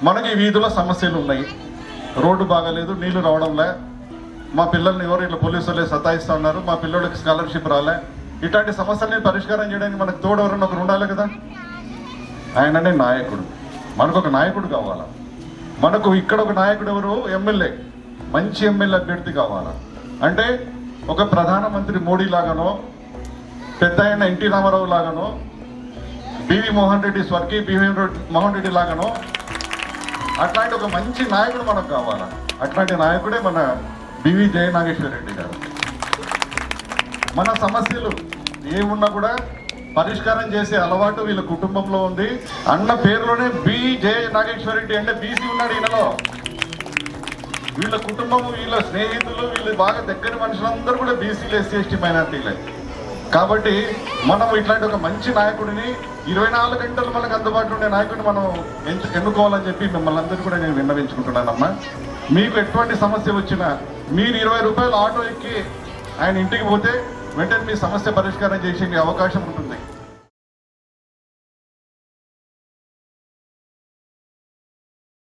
మనకి వీధిలో సమస్యలు ఉన్నాయి. రోడ్డు బాగాలేదు, నీళ్లు రావడంలే, మా పిల్లల్ని ఎవరు ఇట్లా పోలీసులే సతాయిస్తూ ఉన్నారు, మా పిల్లలకి స్కాలర్షిప్ రాలే, ఇట్లాంటి సమస్యల్ని పరిష్కారం చేయడానికి మనకు తోడు ఎవరన్నా ఒకరు ఉండాలి కదా. ఆయననే నాయకుడు. మనకు ఒక నాయకుడు కావాలా. మనకు ఇక్కడ ఒక నాయకుడు ఎవరు? ఎమ్మెల్యే, మంచి ఎమ్మెల్యే అభ్యర్థి కావాలా. అంటే ఒక ప్రధానమంత్రి మోడీ లాగానో, పెద్ద ఆయన ఎన్టీ రామారావు లాగానో, బివి మోహన్ రెడ్డి, స్వర్గీయ బివి మోహన్ రెడ్డి లాగానో అట్లాంటి ఒక మంచి నాయకుడు మనకు కావాలా. అట్లాంటి నాయకుడే మన బివి జయ నాగేశ్వర రెడ్డి గారు. మన సమస్యలు ఏమున్నా కూడా పరిష్కారం చేసే అలవాటు వీళ్ళ కుటుంబంలో ఉంది. అన్న పేరులోనే బి జయ నాగేశ్వర రెడ్డి అంటే బీసీ ఉన్నాడు ఈయనలో. వీళ్ళ కుటుంబం, వీళ్ళ స్నేహితులు, వీళ్ళు బాగా దగ్గర మనుషులందరూ కూడా బీసీలు, ఎస్సీ, ఎస్టీ, మైనార్టీలే. కాబట్టి మనం ఇట్లాంటి ఒక మంచి నాయకుడిని 24 గంటలు మనకు అందుబాటులో ఉండే నాయకుడిని మనం ఎన్నుకోవాలని చెప్పి మిమ్మల్ని అందరూ కూడా నేను విన్నవించుకుంటున్నానమ్మా. మీకు ఎటువంటి సమస్య వచ్చినా మీరు 20 రూపాయలు ఆటో ఎక్కి ఆయన ఇంటికి పోతే వెంటనే మీ సమస్య పరిష్కారం చేసే అవకాశం ఉంటుంది.